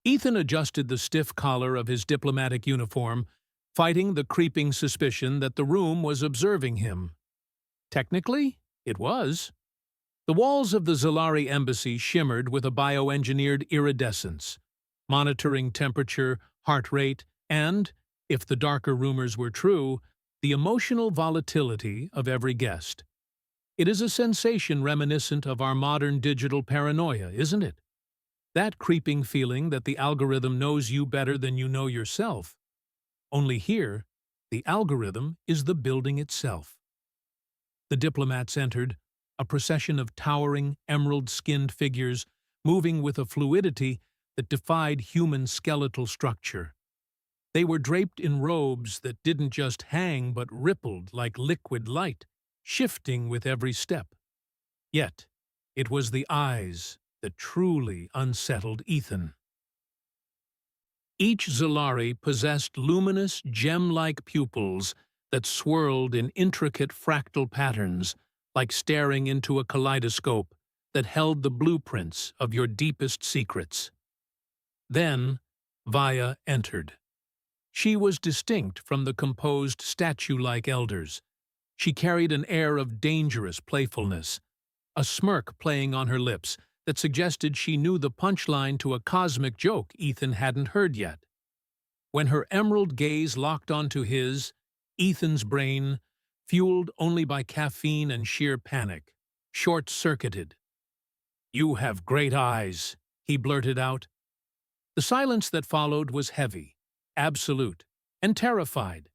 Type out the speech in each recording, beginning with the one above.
Ethan adjusted the stiff collar of his diplomatic uniform, fighting the creeping suspicion that the room was observing him. Technically, it was. The walls of the Zalari embassy shimmered with a bioengineered iridescence, monitoring temperature, heart rate, and, if the darker rumors were true, the emotional volatility of every guest. It is a sensation reminiscent of our modern digital paranoia, isn't it? That creeping feeling that the algorithm knows you better than you know yourself. Only here, the algorithm is the building itself. The diplomats entered, a procession of towering, emerald-skinned figures moving with a fluidity that defied human skeletal structure. They were draped in robes that didn't just hang but rippled like liquid light, shifting with every step. Yet, it was the eyes that truly unsettled Ethan. Each Zalari possessed luminous, gem-like pupils that swirled in intricate fractal patterns, like staring into a kaleidoscope that held the blueprints of your deepest secrets. Then, Vaya entered. She was distinct from the composed statue-like elders. She carried an air of dangerous playfulness, a smirk playing on her lips that suggested she knew the punchline to a cosmic joke Ethan hadn't heard yet. When her emerald gaze locked onto his, Ethan's brain, fueled only by caffeine and sheer panic, short-circuited. "You have great eyes," he blurted out. The silence that followed was heavy, absolute, and terrified.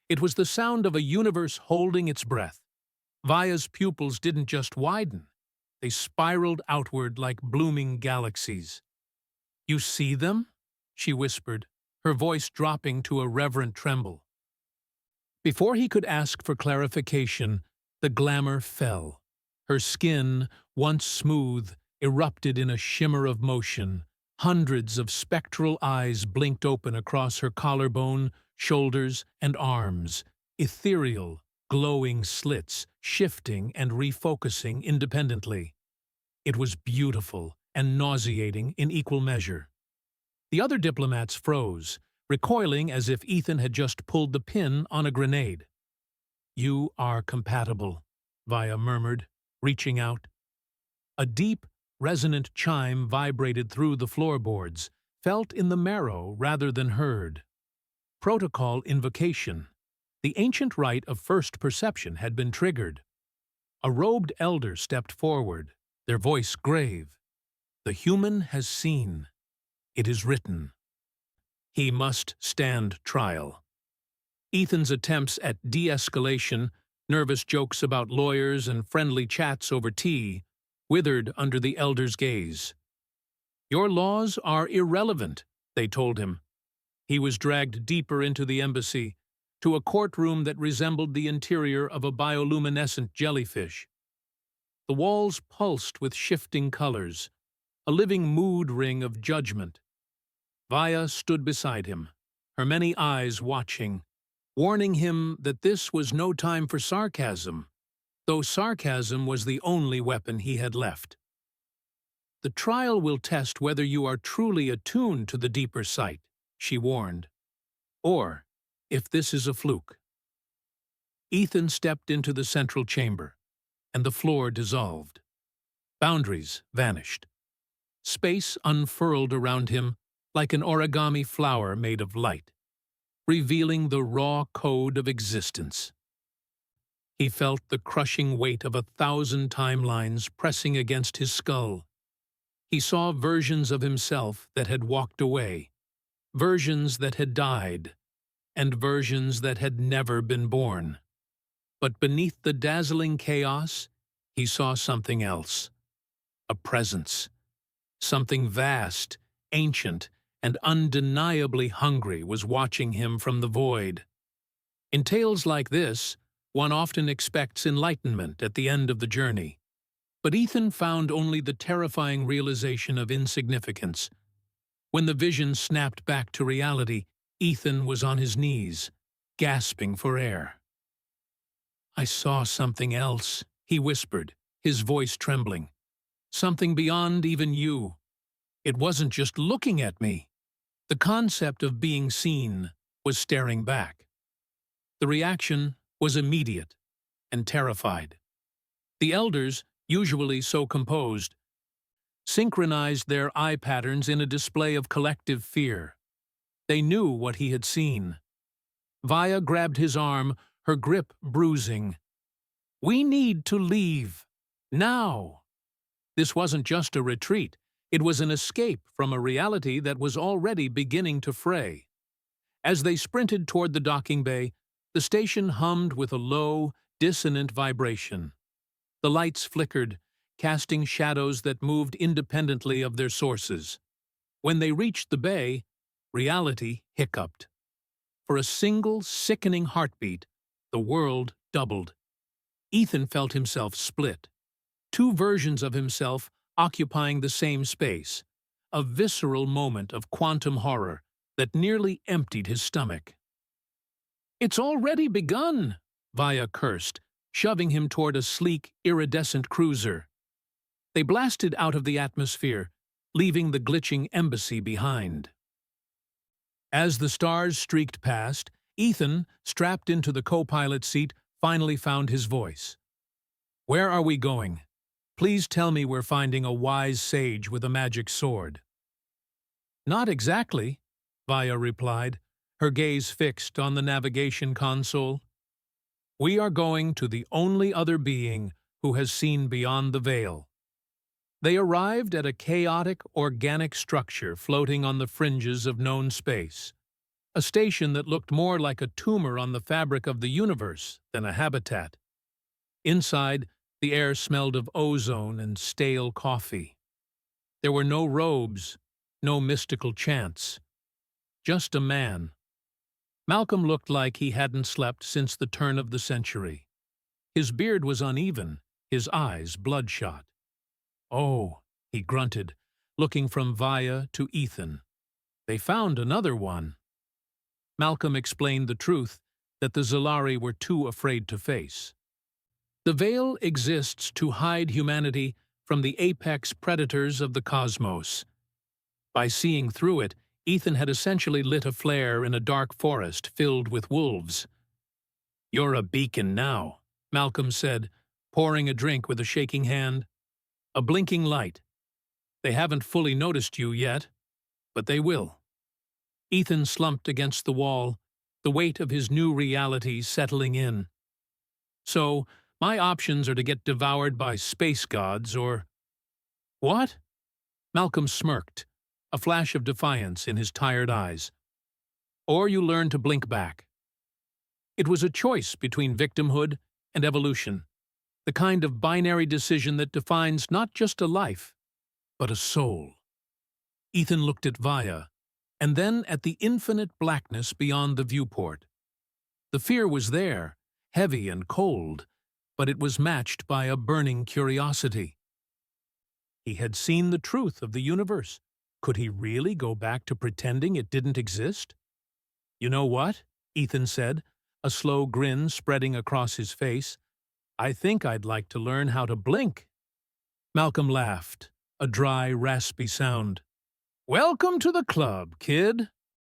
It was the sound of a universe holding its breath. Vaya's pupils didn't just widen. They spiraled outward like blooming galaxies. "You see them?" she whispered, her voice dropping to a reverent tremble. Before he could ask for clarification, the glamour fell. Her skin, once smooth, erupted in a shimmer of motion. Hundreds of spectral eyes blinked open across her collarbone, shoulders, and arms, ethereal, glowing slits, shifting and refocusing independently. It was beautiful and nauseating in equal measure. The other diplomats froze, recoiling as if Ethan had just pulled the pin on a grenade. "You are compatible," Vaya murmured, reaching out. A deep, resonant chime vibrated through the floorboards, felt in the marrow rather than heard. Protocol invocation. The ancient rite of first perception had been triggered. A robed elder stepped forward, their voice grave. "The human has seen. It is written. He must stand trial." Ethan's attempts at de-escalation, nervous jokes about lawyers and friendly chats over tea, withered under the elder's gaze. "Your laws are irrelevant," they told him. He was dragged deeper into the embassy, to a courtroom that resembled the interior of a bioluminescent jellyfish. The walls pulsed with shifting colors, a living mood ring of judgment. Vaya stood beside him, her many eyes watching, warning him that this was no time for sarcasm, though sarcasm was the only weapon he had left. "The trial will test whether you are truly attuned to the deeper sight," she warned, "or if this is a fluke." Ethan stepped into the central chamber, and the floor dissolved. Boundaries vanished. Space unfurled around him like an origami flower made of light, revealing the raw code of existence. He felt the crushing weight of 1,000 timelines pressing against his skull. He saw versions of himself that had walked away, versions that had died, and versions that had never been born. But beneath the dazzling chaos, he saw something else. A presence. Something vast, ancient, and undeniably hungry was watching him from the void. In tales like this, one often expects enlightenment at the end of the journey. But Ethan found only the terrifying realization of insignificance. When the vision snapped back to reality, Ethan was on his knees, gasping for air. "I saw something else," he whispered, his voice trembling. "Something beyond even you. It wasn't just looking at me. The concept of being seen was staring back. The reaction was immediate and terrified. The elders, usually so composed, synchronized their eye patterns in a display of collective fear. They knew what he had seen. Vaya grabbed his arm, her grip bruising. "We need to leave. Now." This wasn't just a retreat. It was an escape from a reality that was already beginning to fray. As they sprinted toward the docking bay, the station hummed with a low, dissonant vibration. The lights flickered, casting shadows that moved independently of their sources. When they reached the bay, reality hiccuped. For a single, sickening heartbeat, the world doubled. Ethan felt himself split. Two versions of himself occupying the same space. A visceral moment of quantum horror that nearly emptied his stomach. "It's already begun," Vaya cursed, shoving him toward a sleek, iridescent cruiser. They blasted out of the atmosphere, leaving the glitching embassy behind. As the stars streaked past, Ethan, strapped into the co-pilot seat, finally found his voice. "Where are we going? Please tell me we're finding a wise sage with a magic sword." "Not exactly," Vaya replied, her gaze fixed on the navigation console. "We are going to the only other being who has seen beyond the veil." They arrived at a chaotic, organic structure floating on the fringes of known space, a station that looked more like a tumor on the fabric of the universe than a habitat. Inside, the air smelled of ozone and stale coffee. There were no robes, no mystical chants. Just a man. Malcolm looked like he hadn't slept since the turn of the century. His beard was uneven, his eyes bloodshot. "Oh," he grunted, looking from Vaya to Ethan. "They found another one." Malcolm explained the truth that the Zalari were too afraid to face. The veil exists to hide humanity from the apex predators of the cosmos. By seeing through it, Ethan had essentially lit a flare in a dark forest filled with wolves. "You're a beacon now," Malcolm said, pouring a drink with a shaking hand. "A blinking light. They haven't fully noticed you yet, but they will." Ethan slumped against the wall, the weight of his new reality settling in. "So, my options are to get devoured by space gods or—" "What?" Malcolm smirked, a flash of defiance in his tired eyes. "Or you learn to blink back." It was a choice between victimhood and evolution, the kind of binary decision that defines not just a life, but a soul. Ethan looked at Vaya, and then at the infinite blackness beyond the viewport. The fear was there, heavy and cold, but it was matched by a burning curiosity. He had seen the truth of the universe. Could he really go back to pretending it didn't exist? "You know what?" Ethan said, a slow grin spreading across his face. "I think I'd like to learn how to blink." Malcolm laughed, a dry, raspy sound. "Welcome to the club, kid."